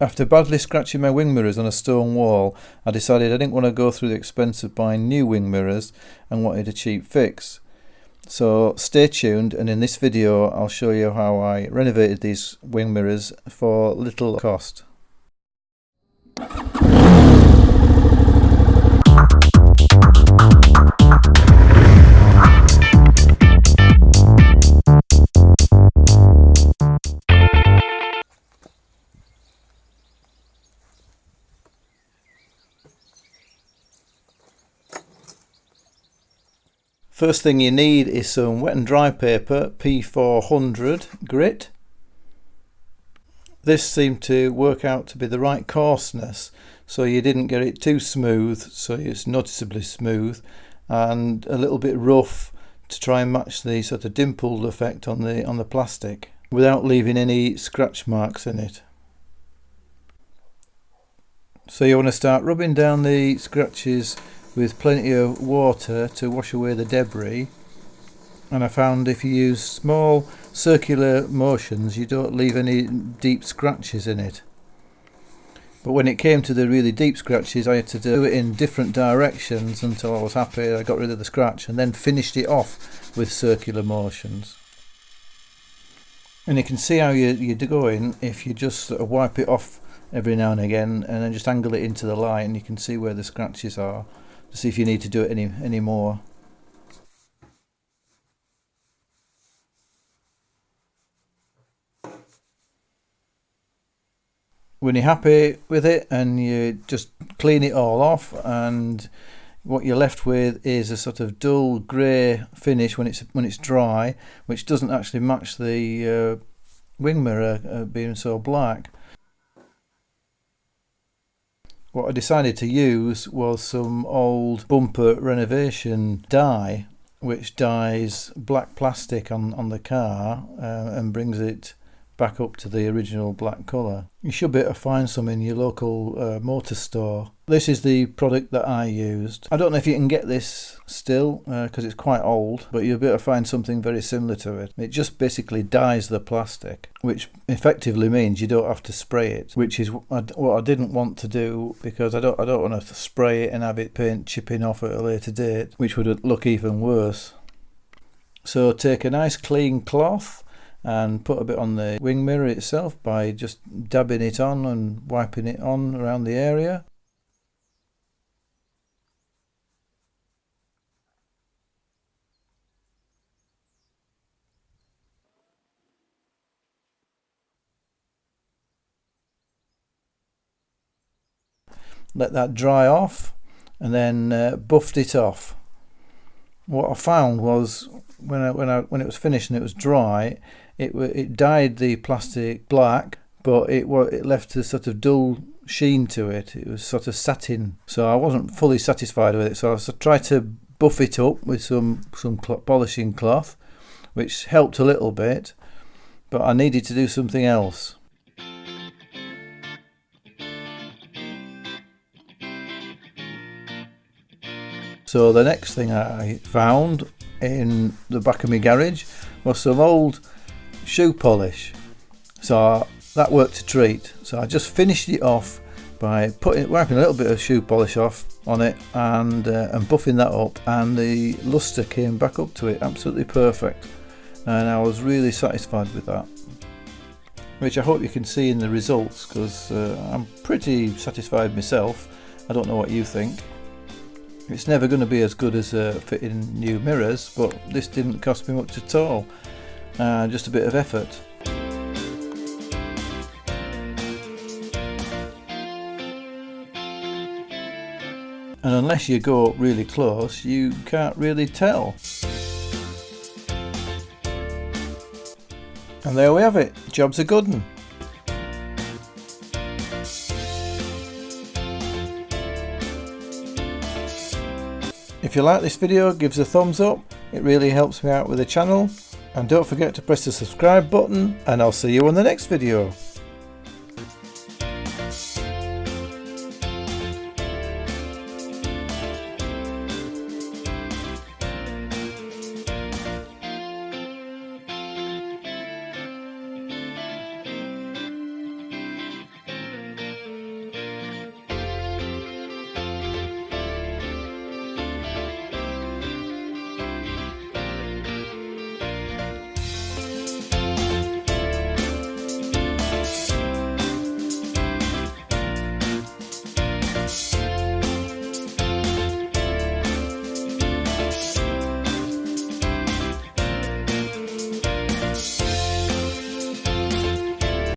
After badly scratching my wing mirrors on a stone wall, I decided I didn't want to go through the expense of buying new wing mirrors and wanted a cheap fix. So stay tuned, and in this video I'll show you how I renovated these wing mirrors for little cost. First thing you need is some wet and dry paper, P400 grit. This seemed to work out to be the right coarseness, so you didn't get it too smooth, so it's noticeably smooth, and a little bit rough to try and match the sort of dimpled effect on the plastic without leaving any scratch marks in it. So you want to start rubbing down the scratches with plenty of water to wash away the debris, and I found if you use small circular motions you don't leave any deep scratches in it. But when it came to the really deep scratches, I had to do it in different directions until I was happy I got rid of the scratch, and then finished it off with circular motions. And you can see how you're going if you just sort of wipe it off every now and again and then just angle it into the light, and you can see where the scratches are to see if you need to do it any more. When you're happy with it, and you just clean it all off, and what you're left with is a sort of dull grey finish when it's dry, which doesn't actually match the wing mirror being so black. What I decided to use was some old bumper renovation dye, which dyes black plastic on the car and brings it back up to the original black colour. You should be able to find some in your local motor store. This is the product that I used. I don't know if you can get this still because it's quite old, but you'll be able to find something very similar to it. It just basically dyes the plastic, which effectively means you don't have to spray it, which is what I didn't want to do, because I don't want to spray it and have it paint chipping off at a later date, which would look even worse. So take a nice clean cloth and put a bit on the wing mirror itself by just dabbing it on and wiping it on around the area. Let that dry off, and then buffed it off. What I found was when it was finished and it was dry, it dyed the plastic black, but it left a sort of dull sheen to it. It was sort of satin, so I wasn't fully satisfied with it. So I tried to buff it up with some polishing cloth, which helped a little bit, but I needed to do something else. So the next thing I found in the back of my garage was some old shoe polish. So that worked a treat. So I just finished it off by wiping a little bit of shoe polish off on it and buffing that up, and the luster came back up to it absolutely perfect, and I was really satisfied with that, which I hope you can see in the results, because I'm pretty satisfied myself. I don't know what you think. It's never going to be as good as fitting new mirrors, but this didn't cost me much at all, just a bit of effort. And unless you go up really close, you can't really tell. And there we have it, job's a good one. If you like this video, give us a thumbs up, it really helps me out with the channel, and don't forget to press the subscribe button, and I'll see you on the next video.